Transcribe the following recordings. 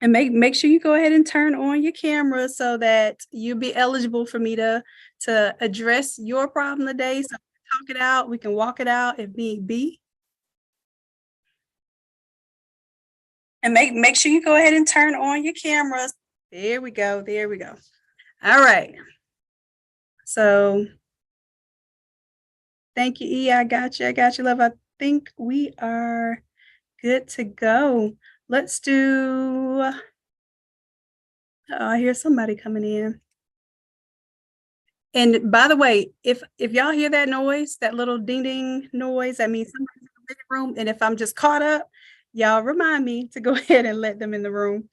And make sure you go ahead and turn on your camera so that you'll be eligible for me to address your problem today. So talk it out. We can walk it out if need be. And make sure you go ahead and turn on your cameras. There we go. There we go. All right. So thank you, E. I got you. I got you, love. I think we are good to go. Let's do. Oh, I hear somebody coming in. And by the way, if y'all hear that noise, that little ding ding noise, that means somebody's in the living room. And if I'm just caught up, y'all remind me to go ahead and let them in the room.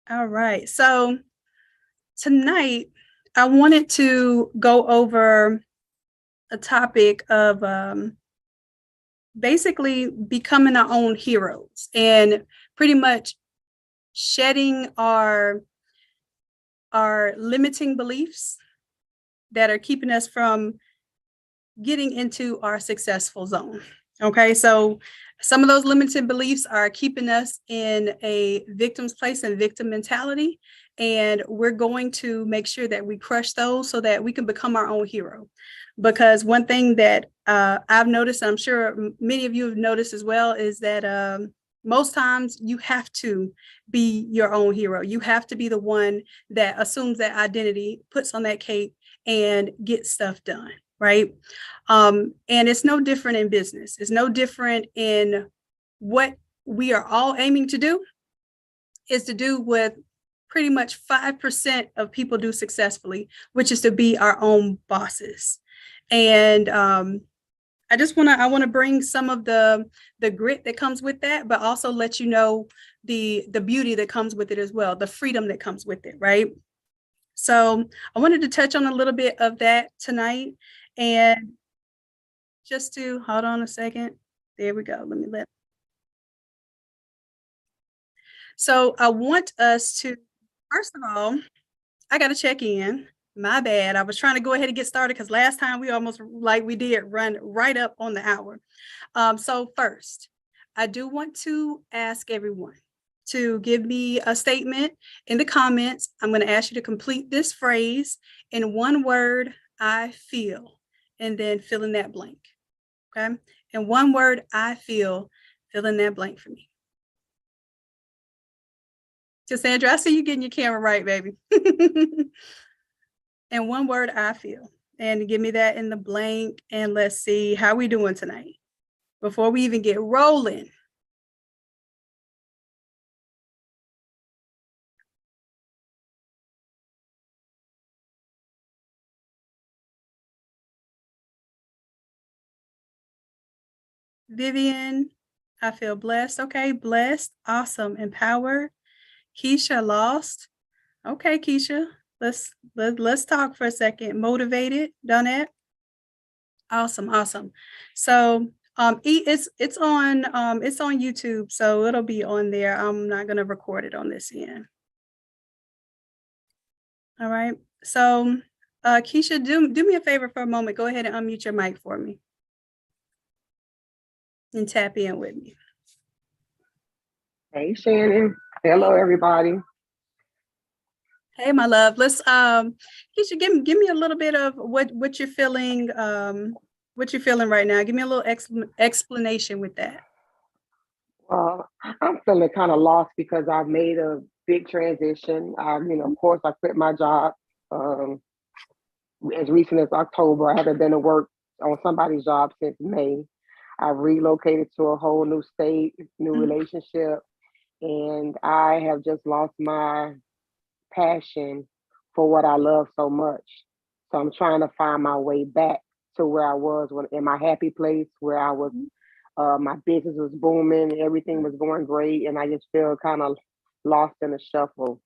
All right. So tonight, I wanted to go over a topic of basically becoming our own heroes and pretty much shedding our limiting beliefs that are keeping us from getting into our successful zone. Okay, so some of those limited beliefs are keeping us in a victim's place and victim mentality. And we're going to make sure that we crush those so that we can become our own hero. Because one thing that I've noticed, and I'm sure many of you have noticed as well, is that most times you have to be your own hero. You have to be the one that assumes that identity, puts on that cape, and gets stuff done, right? And it's no different in business. It's no different in what we are all aiming to do, is to do with pretty much 5% of people do successfully, which is to be our own bosses. And I want to bring some of the grit that comes with that, but also let you know the beauty that comes with it as well, the freedom that comes with it, right? So I wanted to touch on a little bit of that tonight. And just to hold on a second. There we go. So I want us to, first of all, I got to check in. My bad. I was trying to go ahead and get started because last time we almost, like we did, run right up on the hour. So first, I do want to ask everyone to give me a statement in the comments. I'm going to ask you to complete this phrase in one word, I feel, and then fill in that blank. Okay. And one word, I feel, fill in that blank for me. Cassandra, I see you getting your camera right, baby. And one word, I feel. And give me that in the blank. And let's see how we doing tonight before we even get rolling. Vivian, I feel blessed. Okay, blessed, awesome, empowered. Keisha, lost. Okay, Keisha, let's talk for a second. Motivated, done it. Awesome, awesome. So it's on YouTube, so it'll be on there. I'm not gonna record it on this end. All right. So Keisha, do me a favor for a moment. Go ahead and unmute your mic for me and tap in with me. Hey, Shannon. Hello, everybody. Hey, my love. Let's Keisha, give me a little bit of what you're feeling right now. Give me a little explanation with that. Well, I'm feeling kind of lost because I've made a big transition. Of course, I quit my job as recent as October. I haven't been to work on somebody's job since May. I relocated to a whole new state, new relationship, and I have just lost my passion for what I love so much. So I'm trying to find my way back to where I was in my happy place, where I was, my business was booming, everything was going great, and I just feel kind of lost in the shuffle.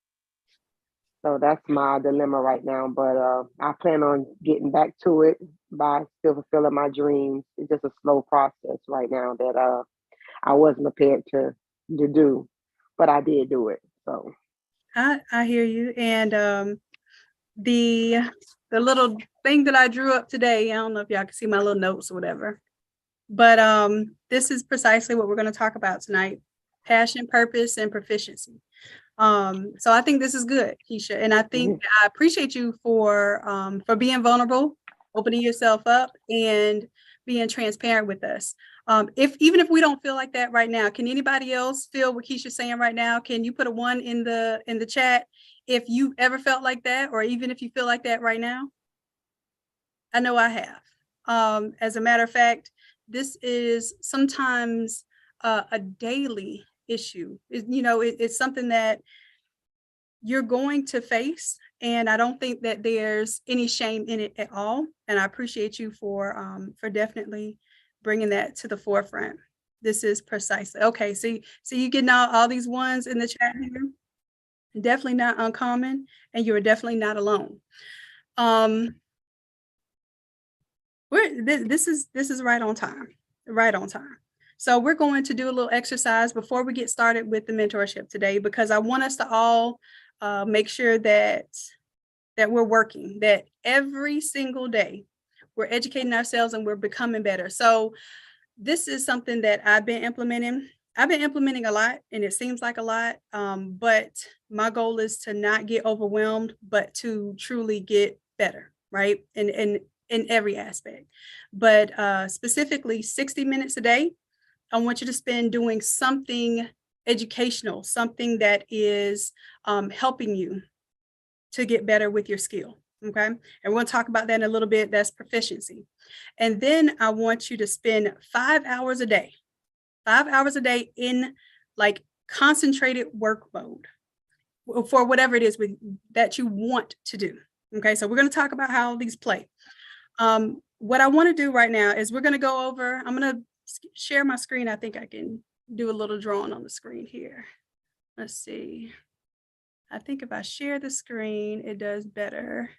So that's my dilemma right now. But I plan on getting back to it by still fulfilling my dreams. It's just a slow process right now that I wasn't prepared to do, but I did do it. So I hear you. And the little thing that I drew up today, I don't know if y'all can see my little notes or whatever, but this is precisely what we're going to talk about tonight. passion, purpose, and proficiency. So I think this is good, Keisha. And I think I appreciate you for being vulnerable, opening yourself up, and being transparent with us. Even if we don't feel like that right now, can anybody else feel what Keisha's saying right now? Can you put a 1 in the chat if you ever felt like that, or even if you feel like that right now? I know I have. As a matter of fact, this is sometimes a daily issue. It's something that you're going to face, and I don't think that there's any shame in it at all. And I appreciate you for definitely bringing that to the forefront. This is precisely okay. See, you getting all these ones in the chat here. Definitely not uncommon, and you're definitely not alone. This is right on time, right on time. So we're going to do a little exercise before we get started with the mentorship today, because I want us to all make sure that we're working, that every single day we're educating ourselves and we're becoming better. So this is something that I've been implementing. I've been implementing a lot, and it seems like a lot, but my goal is to not get overwhelmed, but to truly get better, right? And in every aspect. But specifically 60 minutes a day, I want you to spend doing something educational, something that is helping you to get better with your skill. Okay. And we're going to talk about that in a little bit. That's proficiency. And then I want you to spend 5 hours a day, 5 hours a day in like concentrated work mode for whatever it is that you want to do. Okay. So we're going to talk about how these play. What I want to do right now is we're going to go over, I'm going to share my screen. I think I can do a little drawing on the screen here. Let's see. I think if I share the screen, it does better.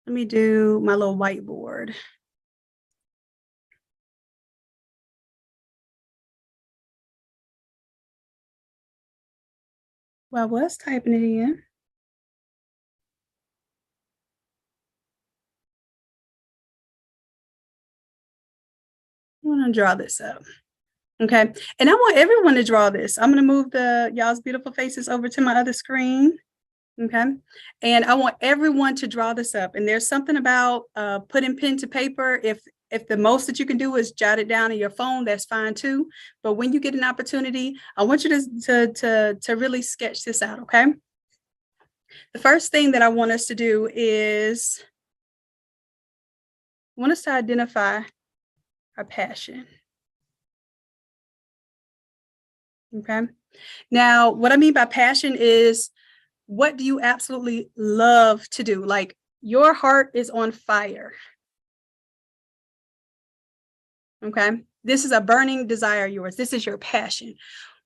Let me do my little whiteboard. Well, I was typing it in. I want to draw this up. Okay. And I want everyone to draw this. I'm going to move y'all's beautiful faces over to my other screen. Okay. And I want everyone to draw this up. And there's something about putting pen to paper. If the most that you can do is jot it down on your phone, that's fine too. But when you get an opportunity, I want you to really sketch this out. Okay. The first thing that I want us to do is I want us to identify our passion. Okay. Now, what I mean by passion is, what do you absolutely love to do? Like your heart is on fire. Okay. This is a burning desire of yours. This is your passion.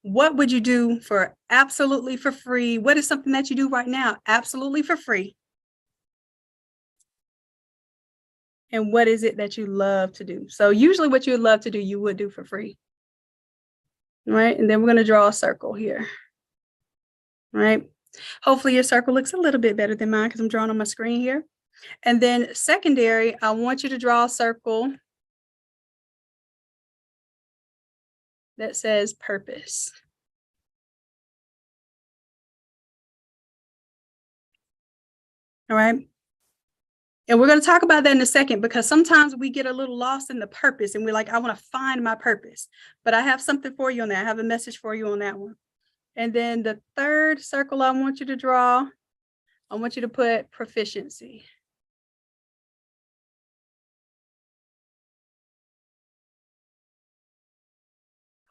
What would you do for absolutely for free? What is something that you do right now absolutely for free? And what is it that you love to do? So usually what you would love to do, you would do for free. All right. And then we're going to draw a circle here. All right. Hopefully your circle looks a little bit better than mine because I'm drawing on my screen here. And then secondary, I want you to draw a circle that says purpose. All right. And we're going to talk about that in a second, because sometimes we get a little lost in the purpose and we're like, I want to find my purpose. But I have something for you on that. I have a message for you on that one. And then the third circle I want you to draw, I want you to put proficiency.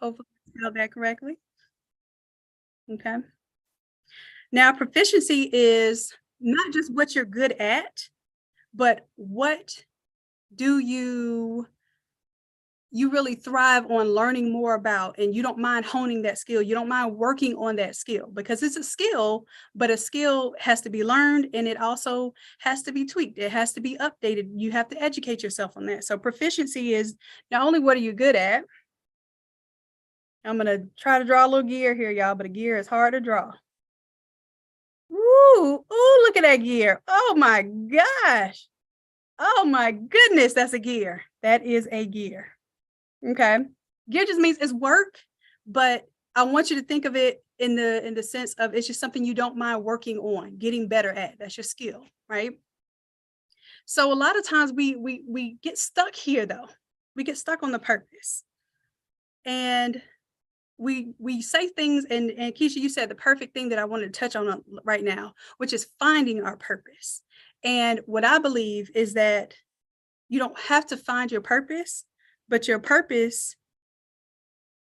Hopefully I spelled that correctly. Okay. Now, proficiency is not just what you're good at, but what do you really thrive on learning more about, and you don't mind honing that skill. You don't mind working on that skill, because it's a skill, but a skill has to be learned, and it also has to be tweaked. It has to be updated. You have to educate yourself on that. So proficiency is not only what are you good at. I'm going to try to draw a little gear here, y'all, but a gear is hard to draw. Ooh, look at that gear. Oh my gosh. Oh my goodness, that's a gear. That is a gear. Okay. gear just means it's work, but I want you to think of it in the sense of it's just something you don't mind working on, getting better at. That's your skill, right? So a lot of times we get stuck here though. We get stuck on the purpose. And we say things, and Keisha, you said the perfect thing that I wanted to touch on right now, which is finding our purpose. And what I believe is that you don't have to find your purpose, but your purpose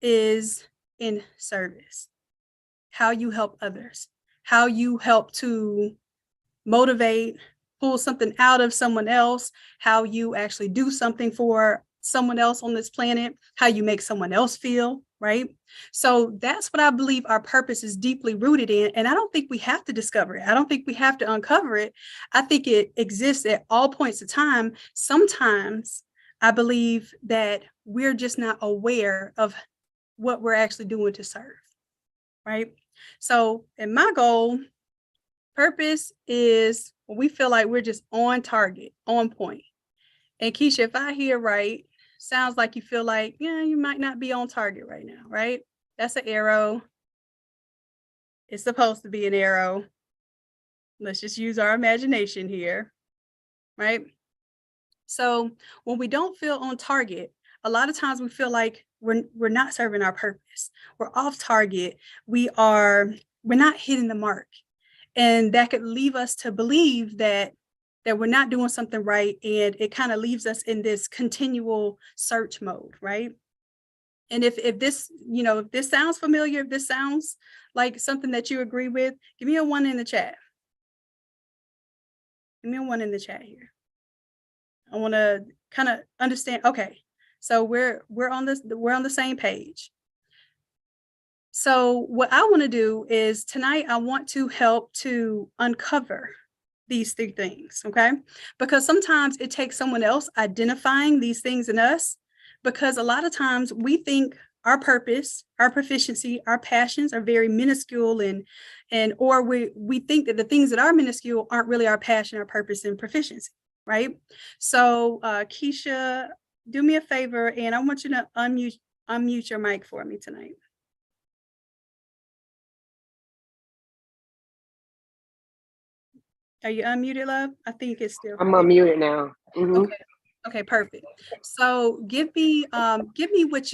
is in service, how you help others, how you help to motivate, pull something out of someone else, how you actually do something for someone else on this planet, how you make someone else feel, right? So that's what I believe our purpose is deeply rooted in. And I don't think we have to discover it. I don't think we have to uncover it. I think it exists at all points of time. Sometimes I believe that we're just not aware of what we're actually doing to serve, right? So, in my goal, purpose is when we feel like we're just on target, on point. And Keisha, if I hear right, sounds like you feel like, yeah, you might not be on target right now, right? That's an arrow. It's supposed to be an arrow. Let's just use our imagination here, right? So when we don't feel on target, a lot of times we feel like we're not serving our purpose. We're off target. We're not hitting the mark. And that could leave us to believe that we're not doing something right. And it kind of leaves us in this continual search mode, right? And if this, if this sounds familiar, if this sounds like something that you agree with, give me a 1 in the chat. Give me a 1 in the chat here. I want to kind of understand. Okay, so we're on the same page. So what I want to do is tonight I want to help to uncover these 3 things, okay? Because sometimes it takes someone else identifying these things in us, because a lot of times we think our purpose, our proficiency, our passions are very minuscule, or we think that the things that are minuscule aren't really our passion, our purpose, and proficiency, right? So Keisha, do me a favor, and I want you to unmute your mic for me tonight. Are you unmuted, love? I think it's still. I'm unmuted now. Mm-hmm. Okay, perfect. So give me what's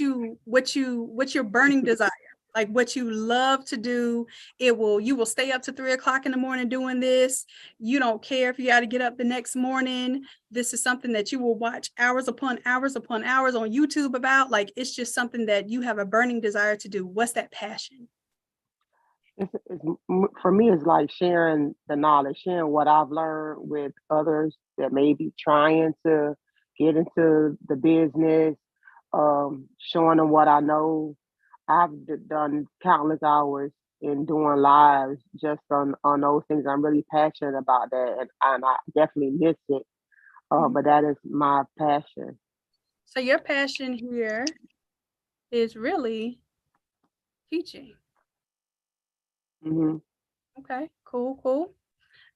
your burning desire, like what you love to do. You will stay up to 3 o'clock in the morning doing this. You don't care if you got to get up the next morning. This is something that you will watch hours upon hours upon hours on YouTube about. Like, it's just something that you have a burning desire to do. What's that passion? For me, it's like sharing the knowledge, sharing what I've learned with others that may be trying to get into the business, showing them what I know. I've done countless hours in doing lives just on those things. I'm really passionate about that, and I definitely miss it. But that is my passion. So your passion here is really teaching. Mm-hmm. Okay, cool.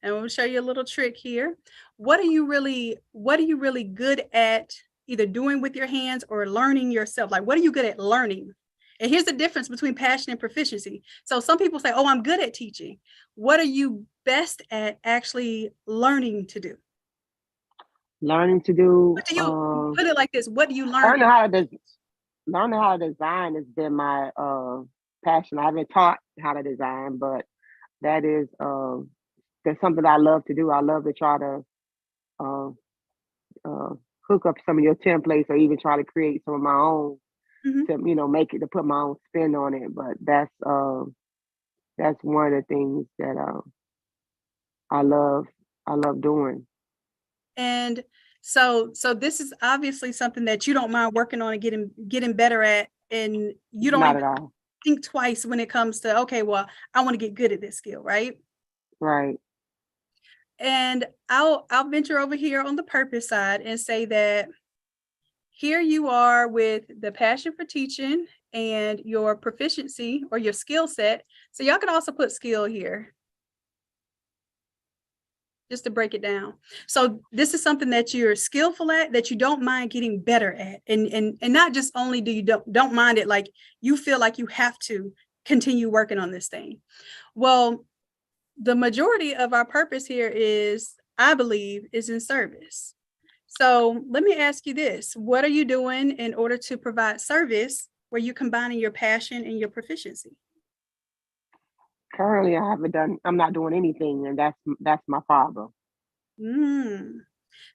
And we'll show you a little trick here. What are you really good at either doing with your hands or learning yourself? Like, what are you good at learning? And here's the difference between passion and proficiency. So some people say, oh, I'm good at teaching. What are you best at actually learning to do? Learning to do. What do you put it like this? What do you learn? Learning how to design has been my passion. I haven't taught how to design, but that is that's something I love to do. I love to try to hook up some of your templates, or even try to create some of my own to make it, to put my own spin on it. But that's one of the things that I love doing. And so this is obviously something that you don't mind working on and getting better at, and you don't Not at all. think twice when it comes to, okay, well, I want to get good at this skill, right? Right. And I'll venture over here on the purpose side and say that here you are with the passion for teaching and your proficiency or your skill set. So y'all can also put skill here. just to break it down. So this is something that you're skillful at, that you don't mind getting better at. And not just only do you don't mind it, like you feel like you have to continue working on this thing. Well, the majority of our purpose here is, I believe, is in service. So let me ask you this. What are you doing in order to provide service where you're combining your passion and your proficiency? Currently, I'm not doing anything, and that's my problem. Mm.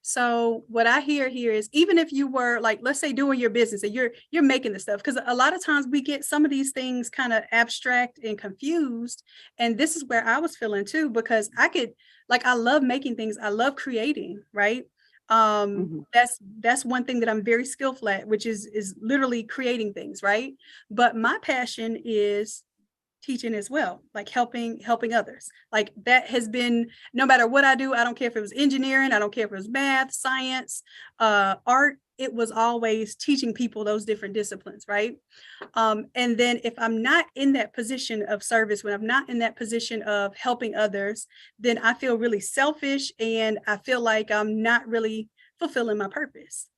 So what I hear here is, even if you were like, let's say, doing your business and you're making the stuff, because a lot of times we get some of these things kind of abstract and confused. And this is where I was feeling too, because I love making things. I love creating, right? Hmm. That's one thing that I'm very skillful at, which is literally creating things, right? But my passion is teaching as well, like helping others. Like that has been, no matter what I do, I don't care if it was engineering, I don't care if it was math, science, art, it was always teaching people those different disciplines, right? And then if I'm not in that position of service, when I'm not in that position of helping others, then I feel really selfish and I feel like I'm not really fulfilling my purpose.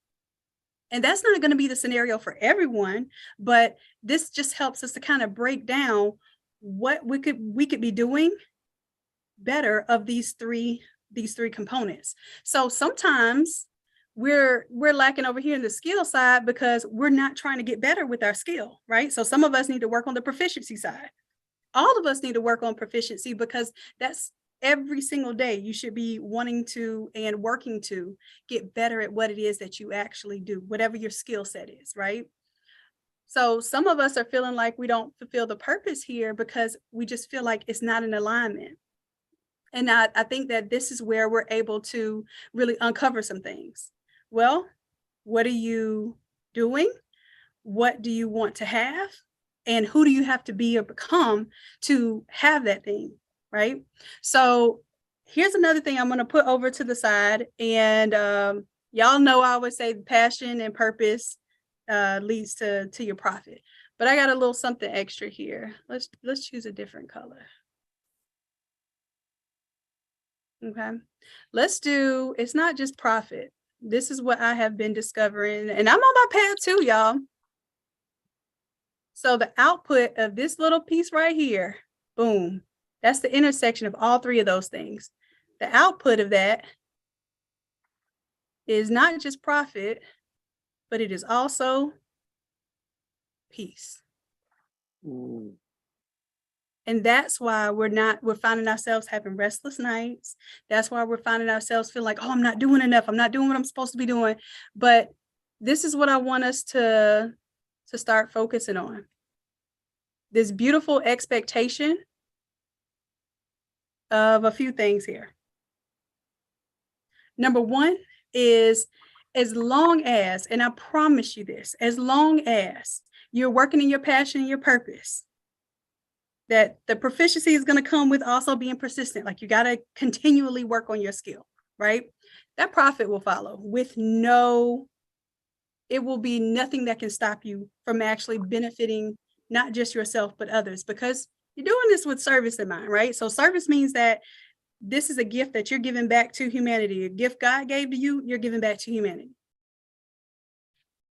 And that's not going to be the scenario for everyone, but this just helps us to kind of break down what we could be doing better of these three components. So sometimes we're lacking over here in the skill side because we're not trying to get better with our skill, right? So some of us need to work on the proficiency side. All of us need to work on proficiency, because that's every single day you should be wanting to and working to get better at what it is that you actually do, whatever your skill set is, right? So some of us are feeling like we don't fulfill the purpose here because we just feel like it's not in alignment. And I think that this is where we're able to really uncover some things. Well, what are you doing? What do you want to have? And who do you have to be or become to have that thing, right? So here's another thing I'm going to put over to the side. And y'all know I always say passion and purpose leads to your profit. But I got a little something extra here. Let's choose a different color. Okay. Let's do, it's not just profit. This is what I have been discovering, and I'm on my path too, y'all. So the output of this little piece right here, boom, that's the intersection of all three of those things. The output of that is not just profit, but it is also peace. Mm. And that's why we're finding ourselves having restless nights. That's why we're finding ourselves feeling like, oh, I'm not doing enough. I'm not doing what I'm supposed to be doing. But this is what I want us to start focusing on. This beautiful expectation of a few things here. Number one is, as long as, and I promise you this, as long as you're working in your passion and your purpose, that the proficiency is going to come with also being persistent. Like you got to continually work on your skill, right? That profit will follow it will be nothing that can stop you from actually benefiting not just yourself, but others, because you're doing this with service in mind, right? So service means that this is a gift that you're giving back to humanity. A gift God gave to you, you're giving back to humanity.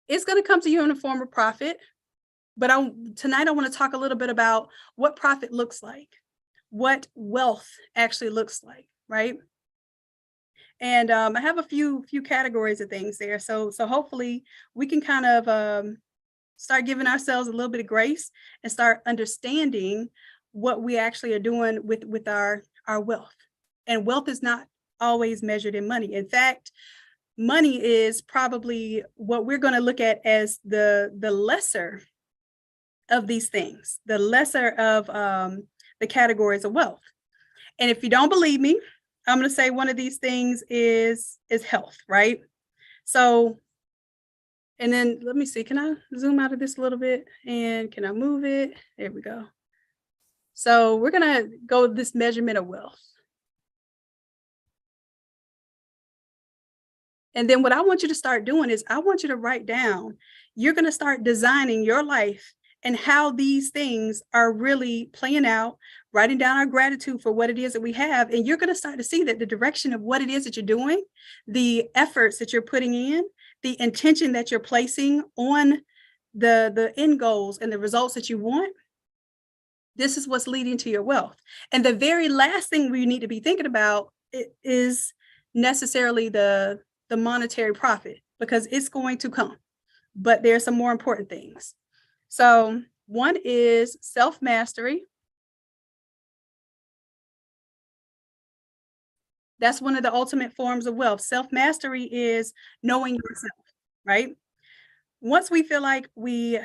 It's going to come to you in the form of profit. But tonight I want to talk a little bit about what profit looks like, what wealth actually looks like, right? And I have a few categories of things there. So hopefully we can kind of start giving ourselves a little bit of grace and start understanding what we actually are doing with our wealth. And wealth is not always measured in money. In fact, money is probably what we're going to look at as the lesser of these things, the lesser of the categories of wealth. And if you don't believe me, I'm going to say one of these things is health, right? So, and then let me see, can I zoom out of this a little bit, and can I move it? There we go. So we're going to go with this measurement of wealth. And then what I want you to start doing is I want you to write down, you're going to start designing your life and how these things are really playing out writing down our gratitude for what it is that we have. And you're going to start to see that the direction of what it is that you're doing, the efforts that you're putting in, the intention that you're placing on the end goals and the results that you want, this is what's leading to your wealth. And the very last thing we need to be thinking about is necessarily the monetary profit, because it's going to come. But there's some more important things. So one is self-mastery. That's one of the ultimate forms of wealth. Self-mastery is knowing yourself, right? Once we feel like we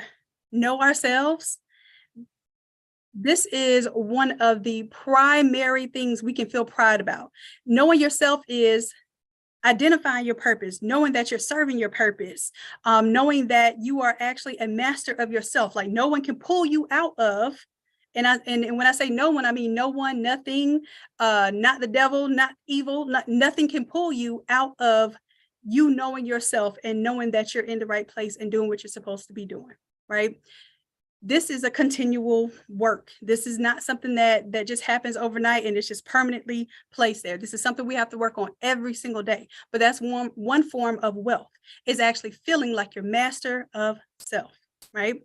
know ourselves, this is one of the primary things we can feel pride about. Knowing yourself is identifying your purpose, knowing that you're serving your purpose, knowing that you are actually a master of yourself. Like no one can pull you out of, and when I say no one, I mean no one, nothing, not the devil, not evil, nothing can pull you out of you knowing yourself and knowing that you're in the right place and doing what you're supposed to be doing, right? This is a continual work. This is not something that just happens overnight and it's just permanently placed there. This is something we have to work on every single day. But that's one form of wealth, is actually feeling like you're master of self, right?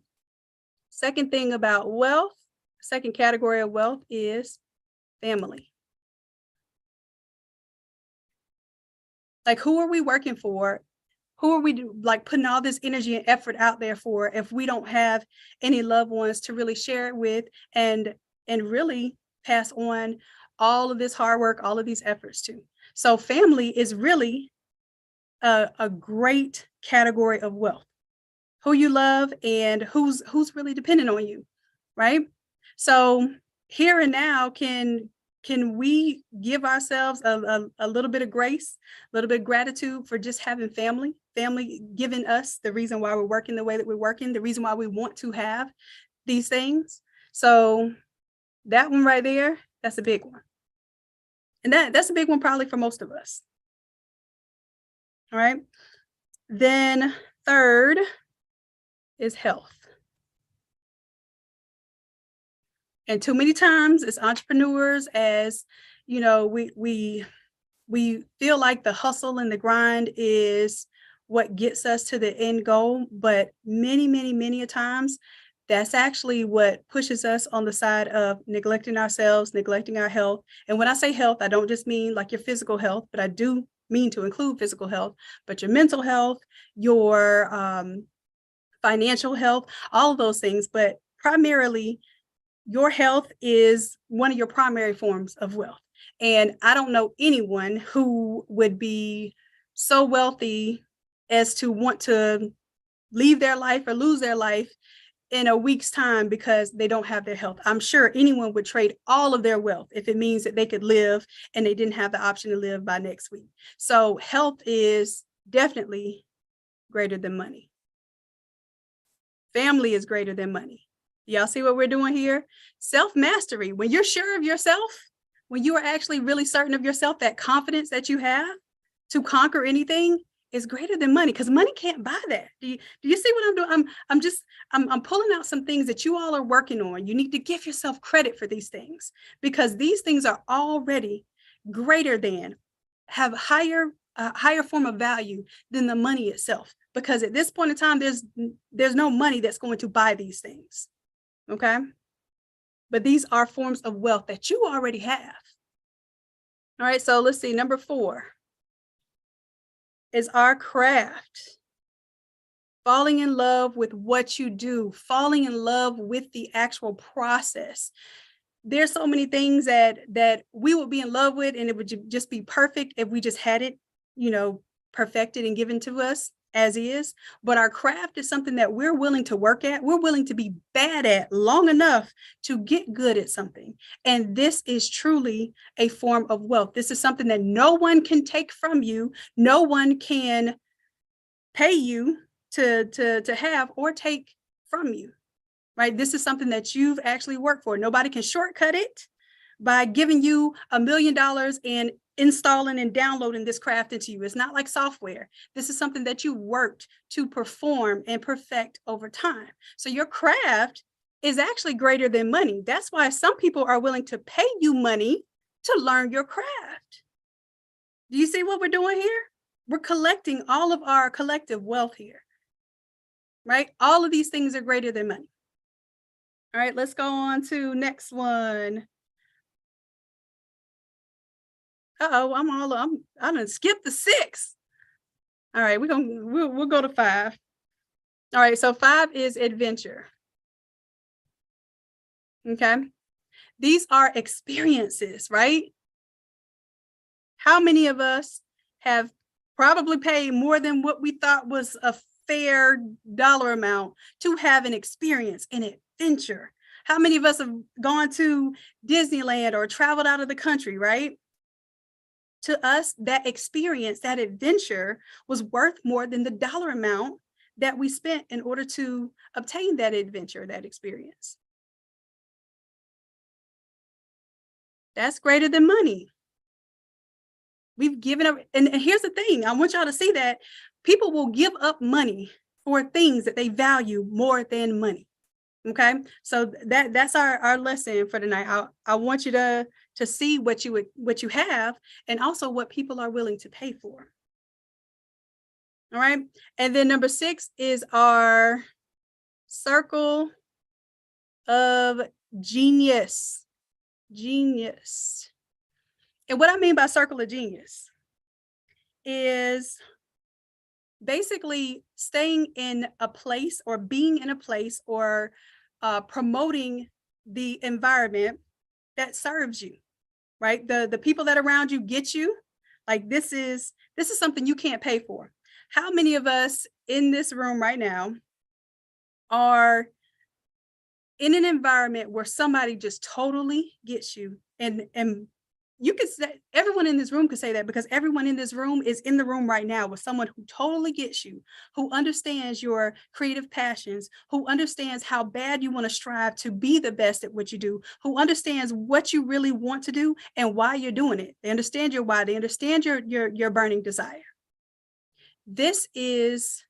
Second thing about wealth, second category of wealth is family. Like, who are we working for? Who are we like putting all this energy and effort out there for if we don't have any loved ones to really share it with and really pass on all of this hard work, all of these efforts to? So family is really a great category of wealth. Who you love and who's really dependent on you, right? So here and now, can we give ourselves a little bit of grace, a little bit of gratitude for just having family giving us the reason why we're working the way that we're working, the reason why we want to have these things? So that one right there, that's a big one. And that's a big one probably for most of us. All right. Then third is health. And too many times as entrepreneurs, as you know, we feel like the hustle and the grind is what gets us to the end goal. But many a times, that's actually what pushes us on the side of neglecting ourselves, neglecting our health. And when I say health, I don't just mean like your physical health, but I do mean to include physical health, but your mental health, your financial health, all of those things. But primarily, your health is one of your primary forms of wealth. And I don't know anyone who would be so wealthy as to want to leave their life or lose their life in a week's time because they don't have their health. I'm sure anyone would trade all of their wealth if it means that they could live and they didn't have the option to live by next week. So health is definitely greater than money. Family is greater than money. Y'all see what we're doing here? Self-mastery. When you're sure of yourself, when you are actually really certain of yourself, that confidence that you have to conquer anything is greater than money, because money can't buy that. Do you see what I'm doing? I'm pulling out some things that you all are working on. You need to give yourself credit for these things, because these things are already greater than, have higher form of value than the money itself. Because at this point in time, there's no money that's going to buy these things. Okay. But these are forms of wealth that you already have. All right. So let's see. Number 4 is our craft. Falling in love with what you do, falling in love with the actual process. There's so many things that we would be in love with, and it would just be perfect if we just had it, perfected and given to us as is. But our craft is something that we're willing to work at. We're willing to be bad at long enough to get good at something. And this is truly a form of wealth. This is something that no one can take from you. No one can pay you to have or take from you, right? This is something that you've actually worked for. Nobody can shortcut it by giving you $1 million and installing and downloading this craft into you. It's not like software. This is something that you worked to perform and perfect over time. So your craft is actually greater than money. That's why some people are willing to pay you money to learn your craft. Do you see what we're doing here? We're collecting all of our collective wealth here, right? All of these things are greater than money. All right, let's go on to next one. I'm gonna skip the 6. All right, we'll go to 5. All right, so 5 is adventure. Okay. These are experiences, right? How many of us have probably paid more than what we thought was a fair dollar amount to have an experience, an adventure? How many of us have gone to Disneyland or traveled out of the country, right? To us, that experience, that adventure was worth more than the dollar amount that we spent in order to obtain that adventure, that experience. That's greater than money. We've given up, and here's the thing, I want y'all to see that people will give up money for things that they value more than money. Okay, so that's our lesson for tonight. I want you to see what you have, and also what people are willing to pay for. All right, and then number 6 is our circle of genius. Genius. And what I mean by circle of genius is basically staying in a place, or being in a place, or promoting the environment that serves you, right? The people that around you get you. Like this is something you can't pay for. How many of us in this room right now are in an environment where somebody just totally gets you? And you could say, everyone in this room could say that, because everyone in this room is in the room right now with someone who totally gets you, who understands your creative passions, who understands how bad you want to strive to be the best at what you do, who understands what you really want to do and why you're doing it. They understand your why. They understand your burning desire. This is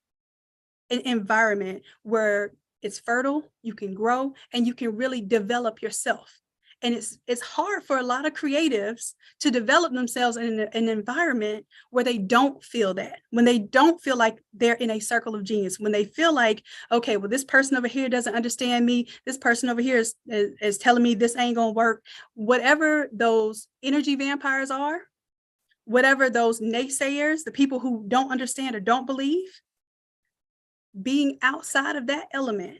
an environment where it's fertile, you can grow, and you can really develop yourself. And it's hard for a lot of creatives to develop themselves in an environment where they don't feel that, when they don't feel like they're in a circle of genius, when they feel like, okay, well, this person over here doesn't understand me, this person over here is telling me this ain't gonna work. Whatever those energy vampires are, whatever those naysayers, the people who don't understand or don't believe, being outside of that element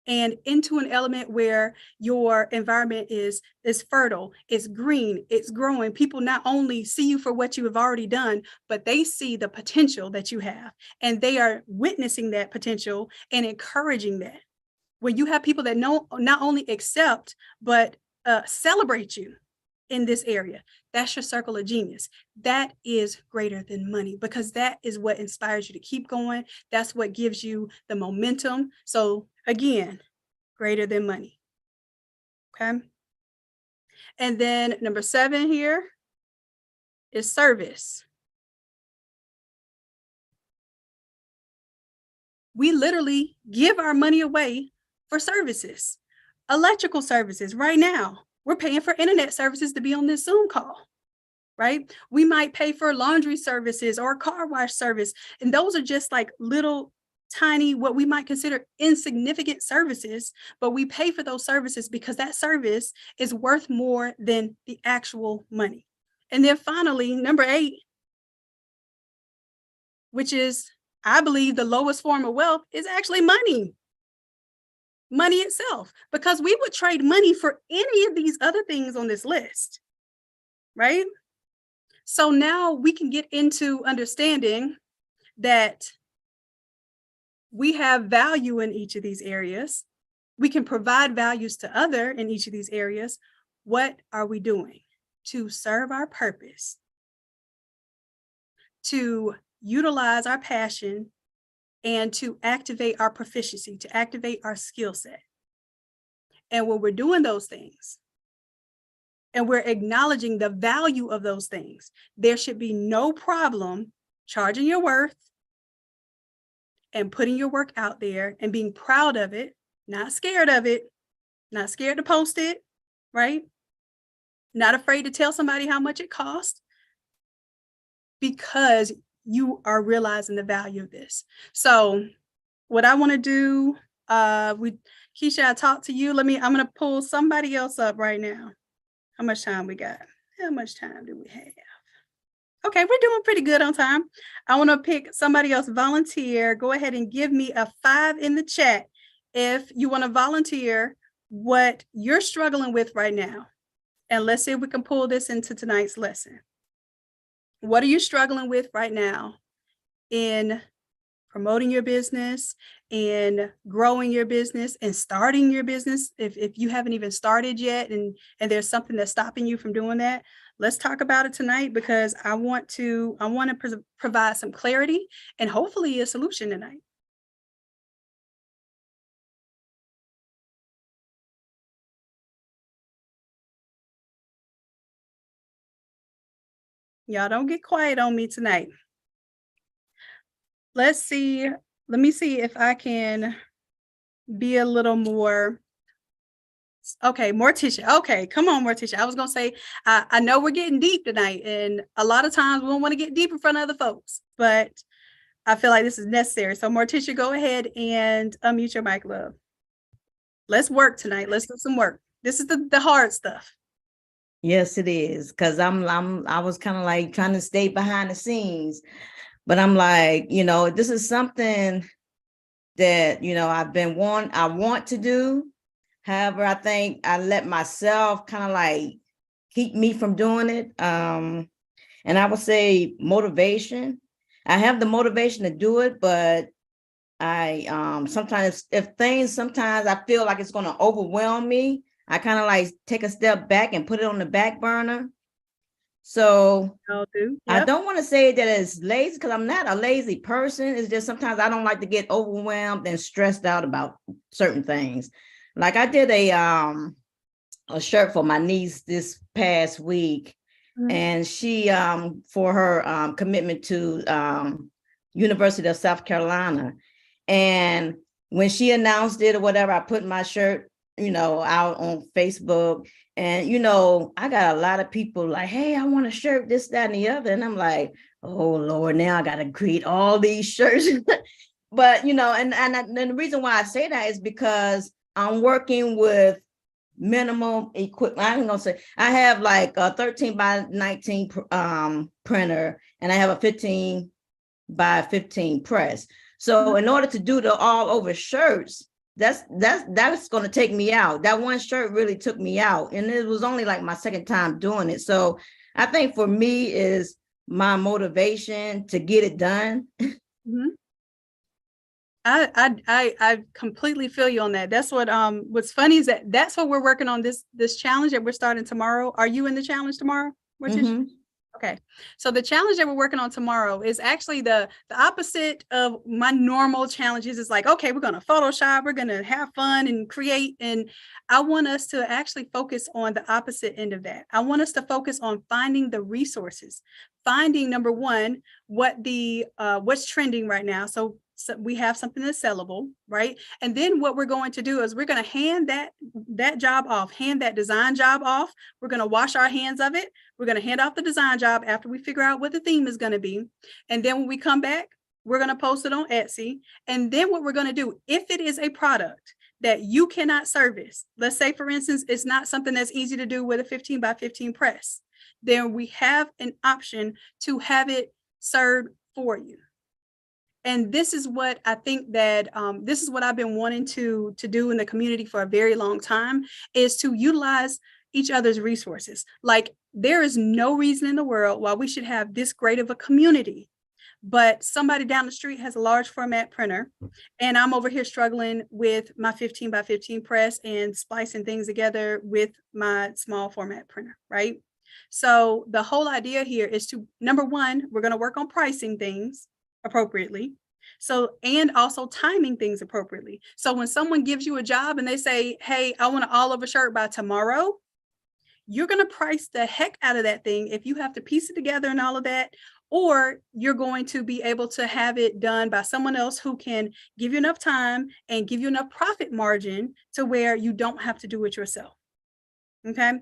and into an element where your environment is fertile, it's green, it's growing. People not only see you for what you have already done, but they see the potential that you have, and they are witnessing that potential and encouraging that. When you have people that not only accept, but celebrate you in this area, that's your circle of genius. That is greater than money, because that is what inspires you to keep going. That's what gives you the momentum. So again, greater than money. Okay. And then number 7 here is service. We literally give our money away for services, electrical services. Right now, we're paying for internet services to be on this Zoom call, right? We might pay for laundry services or car wash service. And those are just like little tiny, what we might consider insignificant services, but we pay for those services because that service is worth more than the actual money. And then finally, number 8, which is, I believe, the lowest form of wealth, is actually money. Money itself, because we would trade money for any of these other things on this list, right? So now we can get into understanding that we have value in each of these areas. We can provide values to other in each of these areas. What are we doing to serve our purpose, to utilize our passion, and to activate our proficiency, to activate our skill set? And when we're doing those things, and we're acknowledging the value of those things, there should be no problem charging your worth and putting your work out there and being proud of it, not scared of it, not scared to post it, right? Not afraid to tell somebody how much it costs, because you are realizing the value of this. So what I want to do, Keisha, I talked to you. I'm going to pull somebody else up right now. How much time we got? How much time do we have? Okay, we're doing pretty good on time. I want to pick somebody else, volunteer. Go ahead and give me a 5 in the chat if you want to volunteer what you're struggling with right now. And let's see if we can pull this into tonight's lesson. What are you struggling with right now in promoting your business, in growing your business, and starting your business? If you haven't even started yet and there's something that's stopping you from doing that, let's talk about it tonight, because I want to provide some clarity and hopefully a solution tonight. Y'all don't get quiet on me tonight. Let's see. Let me see if I can be a little more. Okay, Morticia. Okay, come on, Morticia. I was going to say, I know we're getting deep tonight, and a lot of times we don't want to get deep in front of other folks, but I feel like this is necessary. So Morticia, go ahead and unmute your mic, love. Let's work tonight. Let's do some work. This is the hard stuff. Yes, it is. Cause I was kind of like trying to stay behind the scenes, but I'm like, this is something that, I want to do. However, I think I let myself kind of like keep me from doing it. And I would say motivation. I have the motivation to do it, but I sometimes I feel like it's going to overwhelm me. I kind of like take a step back and put it on the back burner. So I don't want to say that it's lazy, because I'm not a lazy person. It's just sometimes I don't like to get overwhelmed and stressed out about certain things. Like I did a shirt for my niece this past week, and she for her commitment to University of South Carolina. And when she announced it or whatever, I put my shirt, out on Facebook, and, I got a lot of people like, hey, I want a shirt, this, that, and the other. And I'm like, oh Lord, now I got to create all these shirts. But, and the reason why I say that is because I'm working with minimal equipment. I'm going to say I have like a 13 by 19 printer, and I have a 15 by 15 press. So in order to do the all over shirts, that's going to take me out. That one shirt really took me out, and it was only like my second time doing it. So I think for me is my motivation to get it done. Mm-hmm. I completely feel you on that. That's what's funny is that's what we're working on, this challenge that we're starting tomorrow. Are you in the challenge tomorrow? Mm-hmm. Okay. So the challenge that we're working on tomorrow is actually the opposite of my normal challenges. It's like, okay, we're going to Photoshop, we're going to have fun and create. And I want us to actually focus on the opposite end of that. I want us to focus on finding the resources, finding, number one, what's trending right now. So we have something that's sellable, right? And then what we're going to do is we're going to hand that job off, hand that design job off. We're going to wash our hands of it. We're going to hand off the design job after we figure out what the theme is going to be. And then when we come back, we're going to post it on Etsy. And then what we're going to do, if it is a product that you cannot service, let's say, for instance, it's not something that's easy to do with a 15 by 15 press, then we have an option to have it served for you. And this is what I think that this is what I've been wanting to do in the community for a very long time, is to utilize each other's resources. Like, there is no reason in the world why we should have this great of a community, but somebody down the street has a large format printer, and I'm over here struggling with my 15 by 15 press and splicing things together with my small format printer, right? So the whole idea here is to, number one, we're going to work on pricing things appropriately. So, and also timing things appropriately. So when someone gives you a job and they say, hey, I want an all over shirt by tomorrow, you're going to price the heck out of that thing if you have to piece it together and all of that. or you're going to be able to have it done by someone else who can give you enough time and give you enough profit margin to where you don't have to do it yourself. Okay.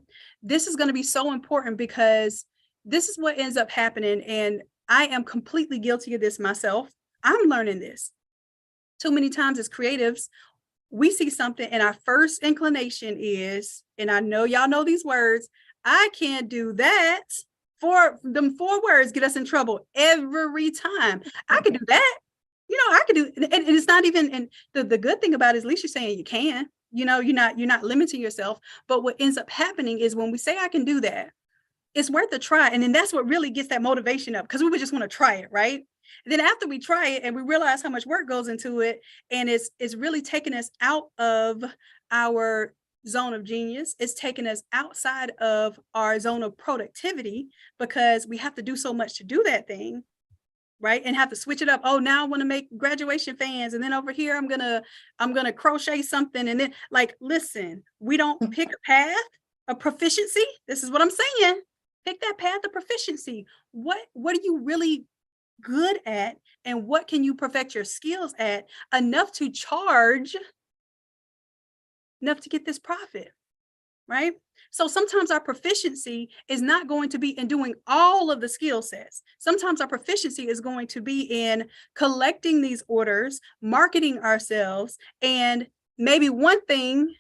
This is going to be so important because this is what ends up happening. And I am completely guilty of this myself. I'm learning this. Too many times as creatives, we see something and our first inclination is, and I know y'all know these words, I can't do that. For them 4 words get us in trouble every time. I could do that. I could do, and it's not even, and the good thing about it is at least you're saying you can, you're not limiting yourself. But what ends up happening is when we say I can do that, it's worth a try. And then that's what really gets that motivation up, because we would just want to try it, right? And then after we try it and we realize how much work goes into it, and it's really taking us out of our zone of genius, it's taking us outside of our zone of productivity, because we have to do so much to do that thing, right? And have to switch it up. Oh, now I want to make graduation fans, and then over here I'm gonna crochet something, and then, like, listen, we don't pick a path of proficiency. This is what I'm saying. Pick that path of proficiency. What are you really good at, and what can you perfect your skills at enough to charge, enough to get this profit, right? So sometimes our proficiency is not going to be in doing all of the skill sets. Sometimes our proficiency is going to be in collecting these orders, marketing ourselves, and maybe one thing,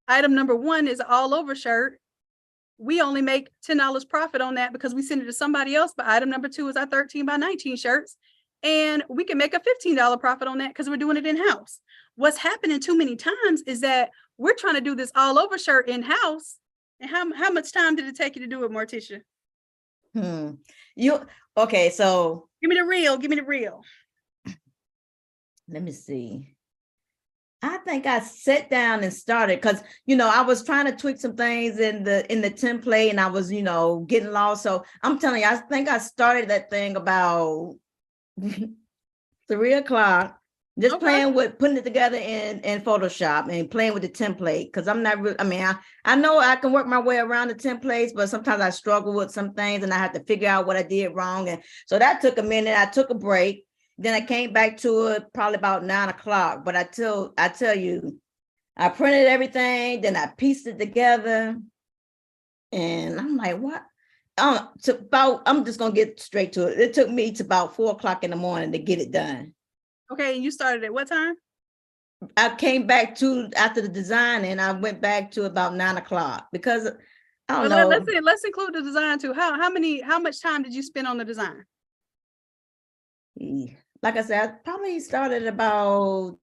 item number 1 is all over shirt. We only make $10 profit on that because we send it to somebody else. But item number 2 is our 13 by 19 shirts. And we can make a $15 profit on that because we're doing it in-house. What's happening too many times is that we're trying to do this all over shirt in-house. And how much time did it take you to do it, Morticia? Okay, so give me the real. Let me see. I think I sat down and started because, I was trying to tweak some things in the template, and I was, getting lost. So I'm telling you, I think I started that thing about 3:00, just playing with putting it together in Photoshop and playing with the template. Because I'm not really, I know I can work my way around the templates, but sometimes I struggle with some things and I have to figure out what I did wrong. And so that took a minute. I took a break. Then I came back to it probably about 9:00. But I tell you, I printed everything, then I pieced it together, and I'm like, what? I'm just gonna get straight to it. It took me to about 4:00 in the morning to get it done. Okay, and you started at what time? I came back to after the design, and I went back to about 9:00 because I don't know. Let's include the design too. How much time did you spend on the design? Like I said, I probably started about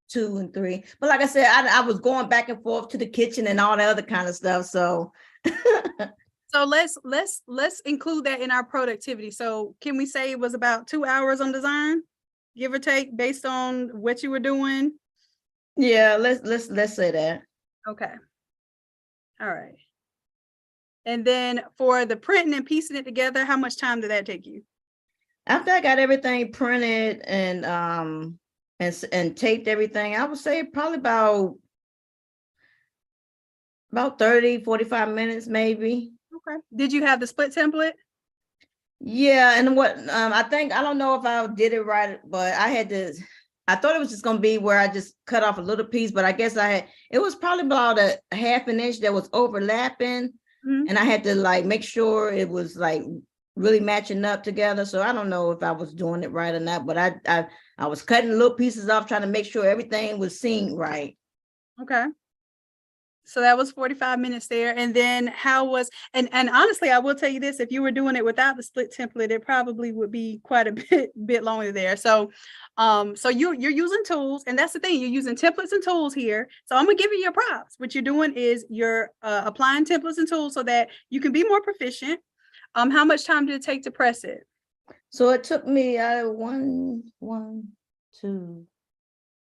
2 and 3. But like I said, I was going back and forth to the kitchen and all the other kind of stuff. So so let's include that in our productivity. So can we say it was about 2 hours on design, give or take, based on what you were doing? Yeah, let's say that. Okay. All right. And then for the printing and piecing it together, how much time did that take you? After I got everything printed and taped everything, I would say probably about 30, 45 minutes, maybe. Okay. Did you have the split template? Yeah, and what I don't know if I did it right, but I thought it was just gonna be where I just cut off a little piece, but I guess it was probably about a half an inch that was overlapping, and I had to make sure it was really matching up together. So I don't know if I was doing it right or not, but I was cutting little pieces off, trying to make sure everything was seen right. Okay. So that was 45 minutes there. And then and honestly, I will tell you this, if you were doing it without the split template, it probably would be quite a bit longer there. So you're using tools, and that's the thing, you're using templates and tools here. So I'm gonna give you your props. What you're doing is you're applying templates and tools so that you can be more proficient. How much time did it take to press it? So it took me 1, 2,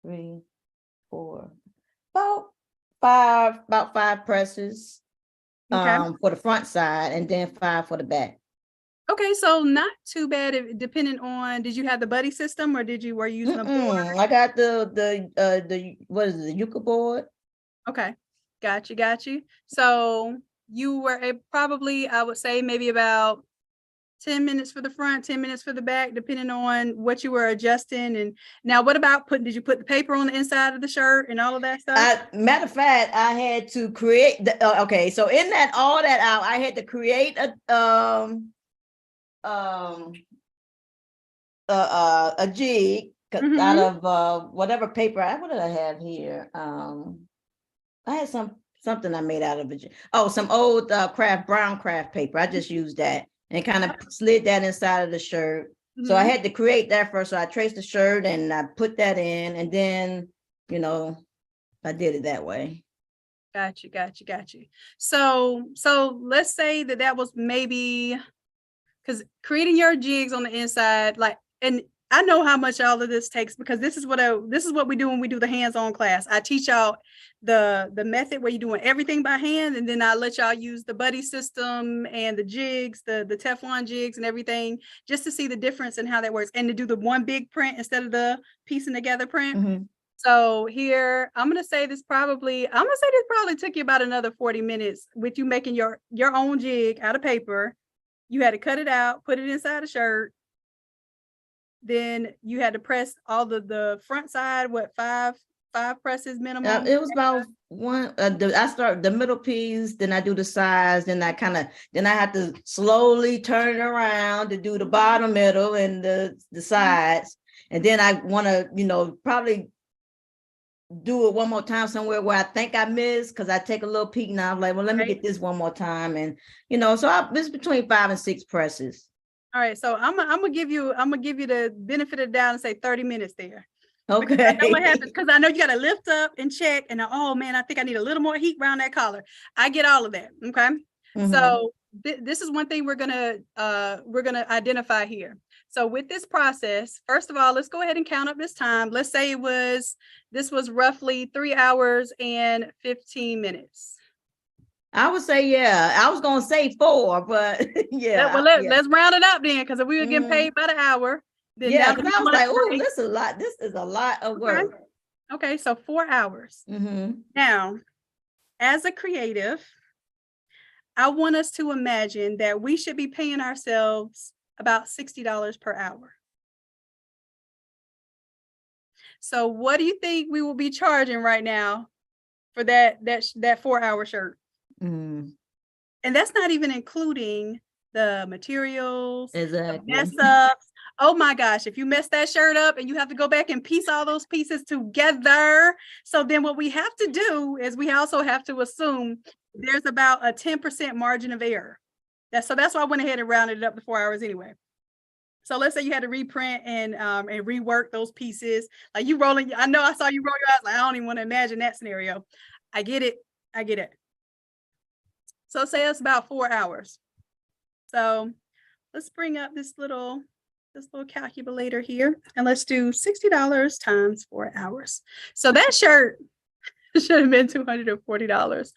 3, 4, about 5 presses for the front side, and then 5 for the back. Okay, so not too bad. Depending on, did you have the buddy system, or were you using a board? I got the what is it, the Yucca board? Okay, got you. So you were probably, I would say, maybe about 10 minutes for the front, 10 minutes for the back, depending on what you were adjusting. And now what about did you put the paper on the inside of the shirt and all of that stuff? Matter of fact, I had to create okay. So in that, all that out, I had to create a jig out of whatever paper. What did I have here? I had something I made out of it. Oh, some old brown craft paper. I just used that and kind of slid that inside of the shirt. So I had to create that first. So I traced the shirt and I put that in, and then, I did it that way. Got you. So let's say that was maybe, because creating your jigs on the inside, and I know how much all of this takes, because this is what we do when we do the hands-on class. I teach y'all the method where you're doing everything by hand, and then I let y'all use the buddy system and the jigs, the Teflon jigs and everything, just to see the difference in how that works, and to do the one big print instead of the piecing together print. So here, I'm gonna say this probably took you about another 40 minutes with you making your own jig out of paper. You had to cut it out, put it inside a shirt. Then you had to press all the front side, five presses minimum? It was about one. I start the middle piece, then I do the sides, then I have to slowly turn it around to do the bottom, middle, and the sides. And then I want to, probably do it one more time somewhere where I think I missed, because I take a little peek now. I'm like, well, let me get this one more time. And, so it's between 5 and 6 presses. All right. So I'm gonna give you the benefit of the doubt and say 30 minutes there. Okay. Because I know what happens, because I know you got to lift up and check, and oh man, I think I need a little more heat around that collar. I get all of that. Okay. So this is one thing we're gonna identify here. So with this process, first of all, let's go ahead and count up this time. Let's say this was roughly 3 hours and 15 minutes. I would say, yeah. I was gonna say 4, but yeah. Well, let's round it up then, because if we were getting paid by the hour, then because I was like, oh, this is a lot. This is a lot of work. Okay, so 4 hours. Now, as a creative, I want us to imagine that we should be paying ourselves about $60 per hour. So what do you think we will be charging right now for that 4-hour shirt? And that's not even including the materials, the mess ups. Oh my gosh, if you mess that shirt up and you have to go back and piece all those pieces together. So then what we have to do is we also have to assume there's about a 10% margin of error. That's why I went ahead and rounded it up to 4 hours anyway. So let's say you had to reprint and rework those pieces. Like you rolling, I know I saw you roll your eyes, like I don't even want to imagine that scenario. I get it. So say it's about 4 hours. So let's bring up this little calculator here, and let's do $60 times 4 hours. So that shirt should have been $240.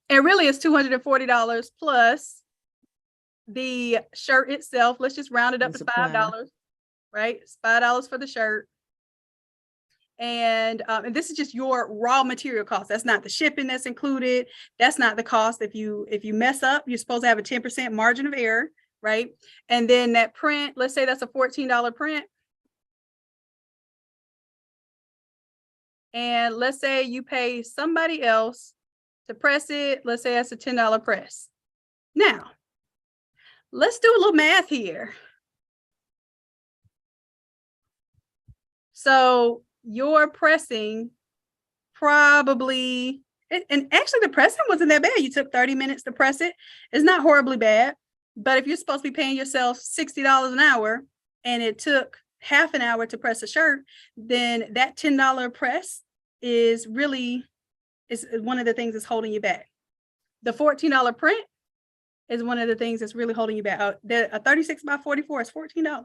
And really it's $240 plus the shirt itself. Let's just round it up to $5, right? It's $5 for the shirt. And this is just your raw material cost. That's not the shipping that's included. That's not the cost. If you mess up, you're supposed to have a 10% margin of error, right? And then that print, let's say that's a $14 print. And let's say you pay somebody else to press it. Let's say that's a $10 press. Now, let's do a little math here. So your pressing probably, and actually the pressing wasn't that bad. You took 30 minutes to press it. It's not horribly bad. But if you're supposed to be paying yourself $60 an hour and it took half an hour to press a shirt, then that $10 press is one of the things that's holding you back. The $14 print is one of the things that's really holding you back. A 36 by 44 is $14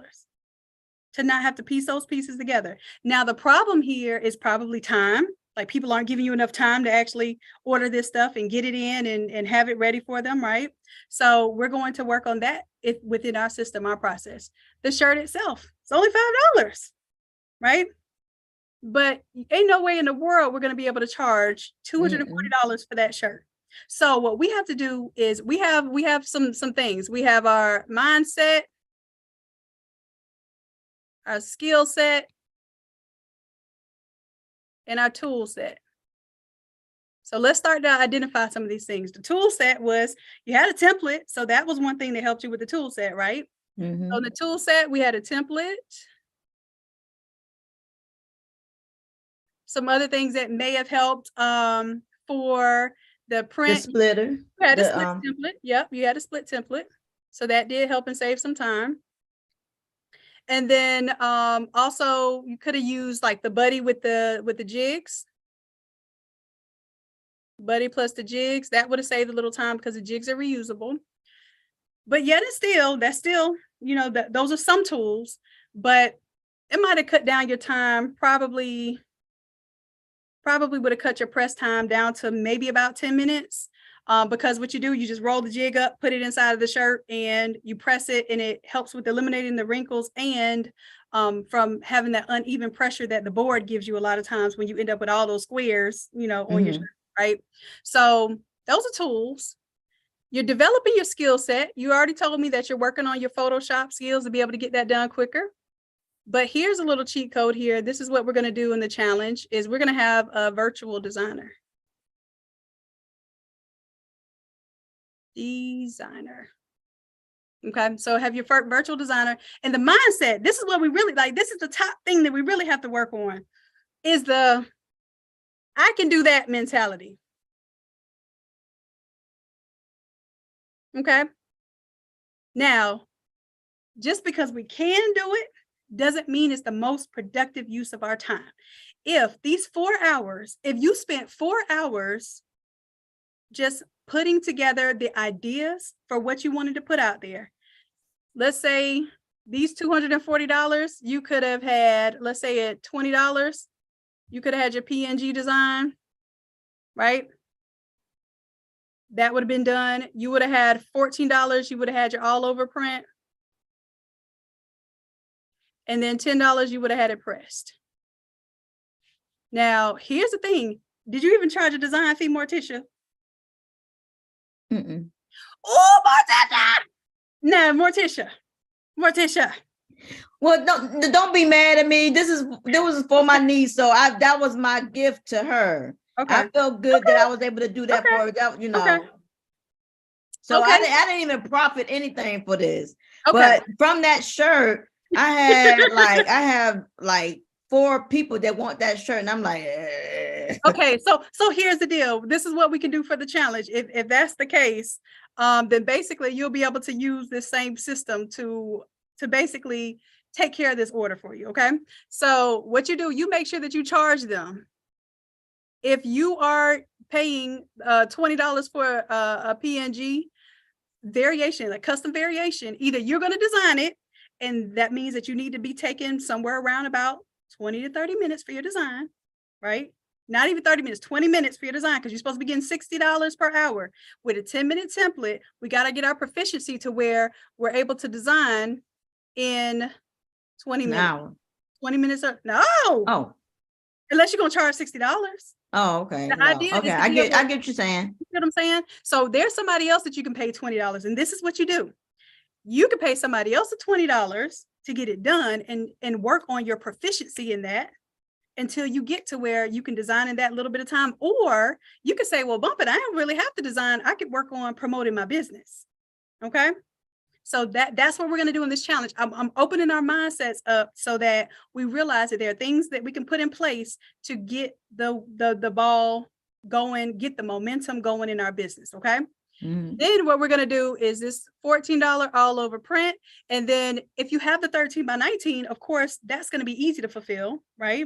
to not have to piece those pieces together. Now, the problem here is probably time. Like people aren't giving you enough time to actually order this stuff and get it in and have it ready for them, right? So we're going to work on that within our system, our process. The shirt itself, it's only $5, right? But ain't no way in the world we're going to be able to charge $240 for that shirt. So what we have to do is we have some things. We have our mindset, our skill set, and our tool set. So let's start to identify some of these things. The tool set was, you had a template. So that was one thing that helped you with the tool set, right? Mhm. So in the tool set, we had a template. Some other things that may have helped for the The print. splitter. You had a The split template. Yep, you had a split template. So that did help and save some time. And then also you could have used like the buddy with the jigs. Buddy plus the jigs, that would have saved a little time because the jigs are reusable. But yet that's still, you know, those are some tools, but it might have cut down your time, probably would have cut your press time down to maybe about 10 minutes. Because what you do, you just roll the jig up, put it inside of the shirt, and you press it, and it helps with eliminating the wrinkles and from having that uneven pressure that the board gives you a lot of times when you end up with all those squares, you know, on your shirt, right? So those are tools. You're developing your skill set. You already told me that you're working on your Photoshop skills to be able to get that done quicker. But here's a little cheat code here. This is what we're going to do in the challenge is we're going to have a virtual designer. Okay, so have your virtual designer, and the mindset, this is what we really like. This is the top thing that we really have to work on is the I can do that mentality. Okay. Now, just because we can do it doesn't mean it's the most productive use of our time. If these 4 hours, if you spent 4 hours just putting together the ideas for what you wanted to put out there, let's say these $240, you could have had, let's say at $20, you could have had your PNG design, right? That would have been done. You would have had $14, you would have had your all over print. And then $10, you would have had it pressed. Now, here's the thing. Did you even charge a design fee, Morticia? Oh, Morticia! No, Morticia. Well, don't be mad at me. This was for my niece, so that was my gift to her. Okay. I felt good that I was able to do that for her. That, you know. Okay. So I didn't even profit anything for this. Okay. But from that shirt, I have like 4 people that want that shirt, and I'm like, Okay, so here's the deal. This is what we can do for the challenge. If that's the case, then basically you'll be able to use this same system to basically take care of this order for you. Okay, so what you do, you make sure that you charge them. If you are paying $20 for a PNG variation, a custom variation, either you're going to design it, and that means that you need to be taking somewhere around about 20 to 30 minutes for your design, right? Not even 30 minutes, 20 minutes for your design, because you're supposed to be getting $60 per hour. With a 10-minute template, we got to get our proficiency to where we're able to design in 20 minutes. Now. 20 minutes. No. Oh. Unless you're going to charge $60. Oh, okay. The idea is I get what you're saying. You know what I'm saying? So there's somebody else that you can pay $20. And this is what you do. You can pay somebody else $20 to get it done and work on your proficiency in that until you get to where you can design in that little bit of time. Or you could say, well, bump it, I don't really have to design. I could work on promoting my business. Okay. So that's what we're going to do in this challenge. I'm opening our mindsets up so that we realize that there are things that we can put in place to get the ball going, get the momentum going in our business. Okay. Mm-hmm. Then what we're going to do is this $14 all over print. And then if you have the 13 by 19, of course, that's going to be easy to fulfill, right?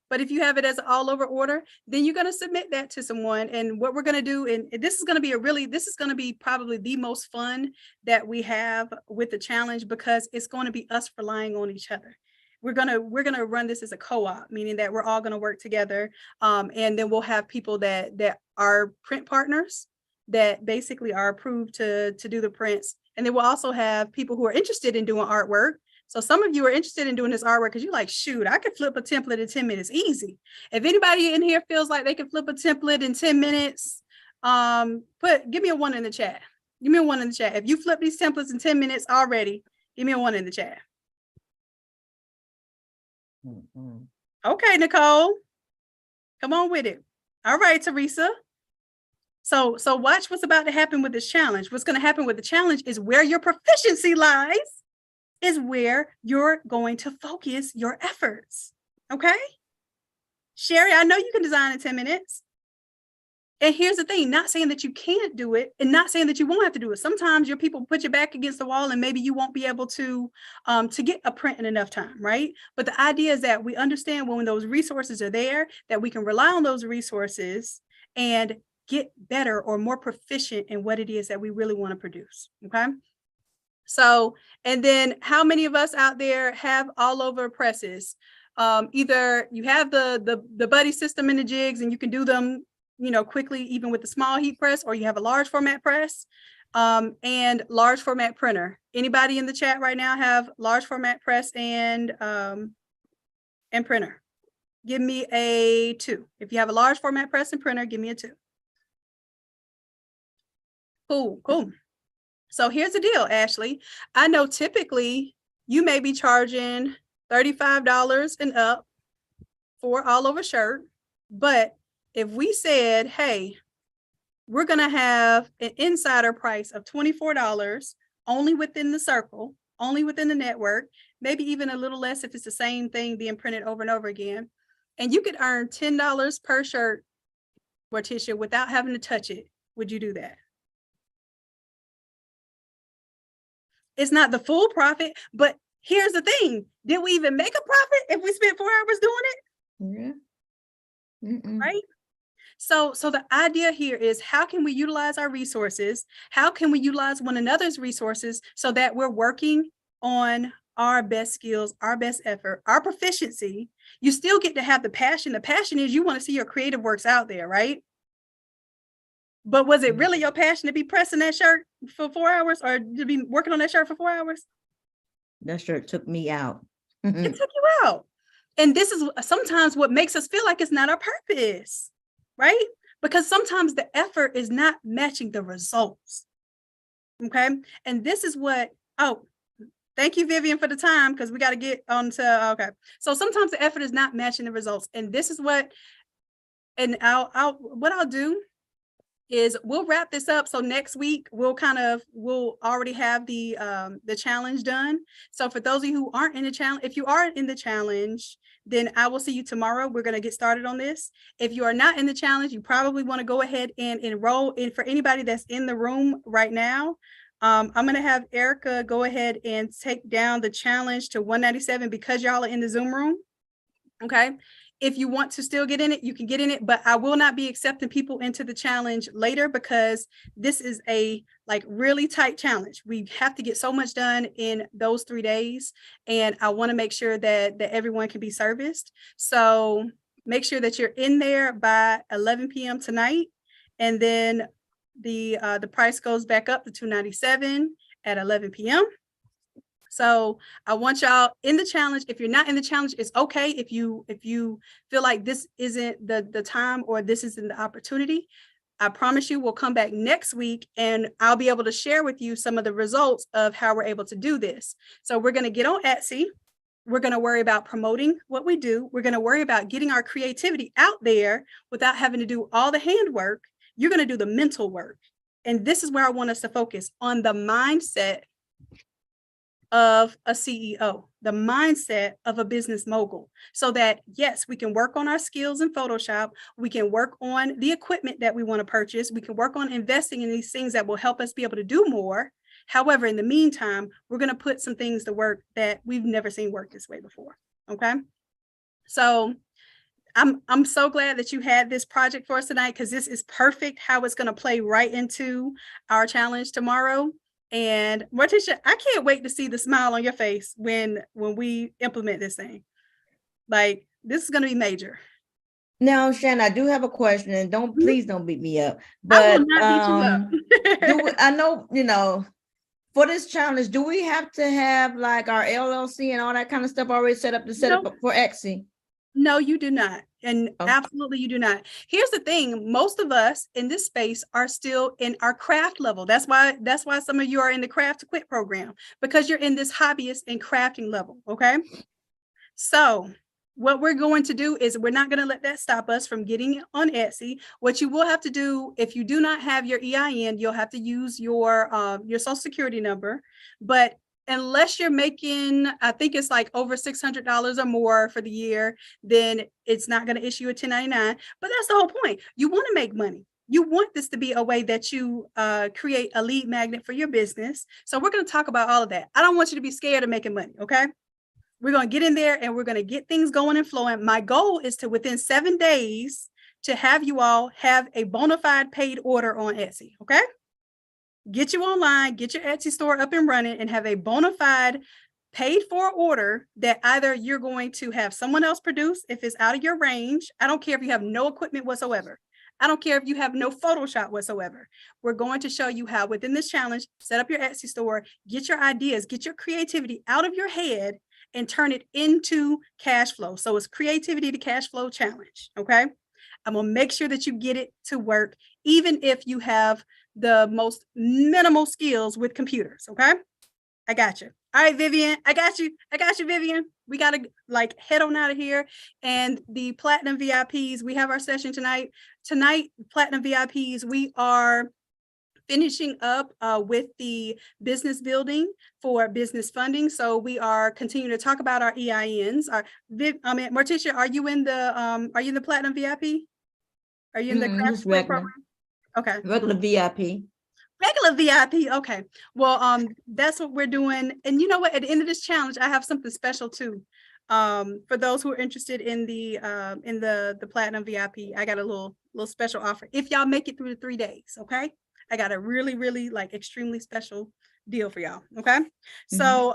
But if you have it as an all over order, then you're going to submit that to someone. And what we're going to do, and this is going to be probably the most fun that we have with the challenge, because it's going to be us relying on each other. We're going to run this as a co-op, meaning that we're all going to work together. And then we'll have people that are print partners that basically are approved to do the prints. And then we'll also have people who are interested in doing artwork. So some of you are interested in doing this artwork because you're like, shoot, I could flip a template in 10 minutes, easy. If anybody in here feels like they can flip a template in 10 minutes, give me a 1 in the chat. Give me a 1 in the chat. If you flip these templates in 10 minutes already, give me a 1 in the chat. Mm-mm. Okay, Nicole, come on with it. All right, Teresa. So watch what's about to happen with this challenge. What's going to happen with the challenge is where your proficiency lies, is where you're going to focus your efforts. Okay? Sherry, I know you can design in 10 minutes. And here's the thing, not saying that you can't do it and not saying that you won't have to do it. Sometimes your people put your back against the wall and maybe you won't be able to get a print in enough time, right? But the idea is that we understand when those resources are there, that we can rely on those resources and get better or more proficient in what it is that we really want to produce, okay? So, and then how many of us out there have all over presses? Either you have the buddy system in the jigs and you can do them, you know, quickly, even with the small heat press, or you have a large format press and large format printer. Anybody in the chat right now have large format press and printer? Give me a 2. If you have a large format press and printer, give me a 2. Cool. So here's the deal, Ashley. I know typically you may be charging $35 and up for all over shirt, but if we said, hey, we're going to have an insider price of $24 only within the circle, only within the network, maybe even a little less if it's the same thing being printed over and over again, and you could earn $10 per shirt, Morticia, without having to touch it, would you do that? It's not the full profit, but here's the thing. Did we even make a profit if we spent 4 hours doing it? Yeah. Mm-mm. Right? So the idea here is, how can we utilize our resources? How can we utilize one another's resources so that we're working on our best skills, our best effort, our proficiency? You still get to have the passion. The passion is you want to see your creative works out there, right? But was it really your passion to be pressing that shirt for 4 hours or to be working on that shirt for 4 hours? That shirt took me out. It took you out. And this is sometimes what makes us feel like it's not our purpose, right? Because sometimes the effort is not matching the results. Okay. And this is what, thank you, Vivian, for the time, because we got to get on to, okay. So sometimes the effort is not matching the results. And this is what, and what I'll do is we'll wrap this up. So next week we'll already have the challenge done. So for those of you who aren't in the challenge, if you are in the challenge, then I will see you tomorrow. We're going to get started on this. If you are not in the challenge, you probably want to go ahead and enroll in. For anybody that's in the room right now, I'm going to have Erica go ahead and take down the challenge to 197 because y'all are in the Zoom room. Okay. If you want to still get in it, you can get in it, but I will not be accepting people into the challenge later because this is a really tight challenge. We have to get so much done in those 3 days. And I want to make sure that everyone can be serviced. So make sure that you're in there by 11 p.m. tonight. And then the price goes back up to $297 at 11 p.m. So I want y'all in the challenge. If you're not in the challenge, it's okay. If you feel like this isn't the time or this isn't the opportunity, I promise you we'll come back next week and I'll be able to share with you some of the results of how we're able to do this. So we're going to get on Etsy. We're going to worry about promoting what we do. We're going to worry about getting our creativity out there without having to do all the handwork. You're going to do the mental work. And this is where I want us to focus on the mindset of a CEO, the mindset of a business mogul, so that yes, we can work on our skills in Photoshop. We can work on the equipment that we want to purchase. We can work on investing in these things that will help us be able to do more. However, in the meantime, we're going to put some things to work that we've never seen work this way before. Okay. So I'm so glad that you had this project for us tonight, because this is perfect how it's going to play right into our challenge tomorrow. And Morticia, I can't wait to see the smile on your face when we implement this thing. Like, this is going to be major. Now, Shannon, I do have a question, and please don't beat me up. But I will not beat you up. I know, for this challenge, do we have to have like our LLC and all that kind of stuff already set up for Etsy? No, you do not. And absolutely you do not. Here's the thing. Most of us in this space are still in our craft level. That's why some of you are in the Craft to Quit program, because you're in this hobbyist and crafting level. Okay. So what we're going to do is we're not going to let that stop us from getting on Etsy. What you will have to do, if you do not have your EIN, you'll have to use your social security number. But unless you're making, I think it's like over $600 or more for the year, then it's not going to issue a 1099. But that's the whole point. You want to make money. You want this to be a way that you create a lead magnet for your business. So we're going to talk about all of that. I don't want you to be scared of making money, okay? We're going to get in there and we're going to get things going and flowing. My goal is to, within 7 days, to have you all have a bona fide paid order on Etsy, okay? Get you online, get your Etsy store up and running, and have a bona fide paid for order that either you're going to have someone else produce if it's out of your range. I don't care if you have no equipment whatsoever. I don't care if you have no Photoshop whatsoever. We're going to show you how, within this challenge, set up your Etsy store, get your ideas, get your creativity out of your head, and turn it into cash flow. So it's creativity to cash flow challenge. Okay. I'm going to make sure that you get it to work, even if you have the most minimal skills with computers. Okay. I got you. All right, Vivian. I got you, Vivian. We got to head on out of here. And the Platinum VIPs, we have our session tonight. Tonight, Platinum VIPs, we are finishing up with the business building for business funding. So we are continuing to talk about our EINs. Morticia, are you in the Platinum VIP? Are you in the craft Just regular, program? Okay. regular VIP. Regular VIP. Okay. Well, that's what we're doing. And you know what? At the end of this challenge, I have something special too. For those who are interested in the Platinum VIP, I got a little special offer. If y'all make it through the 3 days, okay? I got a really, really extremely special deal for y'all. Okay. So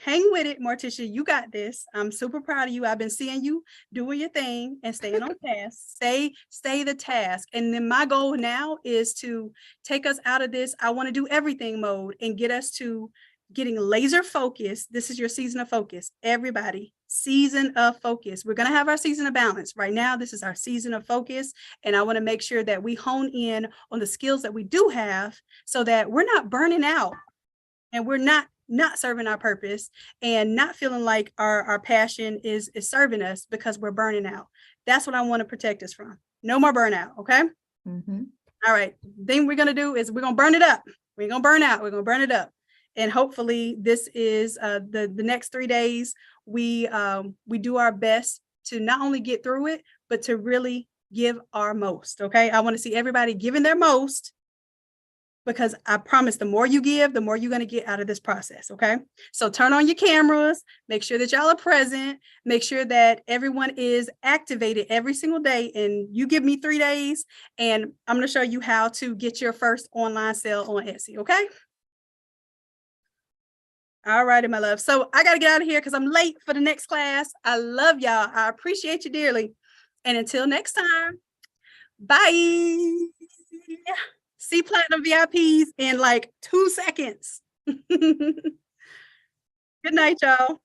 hang with it, Morticia. You got this. I'm super proud of you. I've been seeing you doing your thing and staying on task. Stay the task. And then my goal now is to take us out of this I want to do everything mode and get us to getting laser focused. This is your season of focus. Everybody, season of focus. We're going to have our season of balance. Right now, this is our season of focus. And I want to make sure that we hone in on the skills that we do have so that we're not burning out and we're not serving our purpose and not feeling like our passion is serving us because we're burning out. That's what I want to protect us from. No more burnout. Okay. Mm-hmm. All right. Then we're going to do is we're going to burn it up. We're going to burn out. We're going to burn it up. And hopefully this is the next 3 days, we do our best to not only get through it, but to really give our most. Okay. I want to see everybody giving their most, because I promise the more you give, the more you're going to get out of this process. Okay. So turn on your cameras, make sure that y'all are present, make sure that everyone is activated every single day. And you give me 3 days and I'm going to show you how to get your first online sale on Etsy. Okay. All righty, my love. So I got to get out of here because I'm late for the next class. I love y'all. I appreciate you dearly. And until next time, bye. See Platinum VIPs in 2 seconds. Good night, y'all.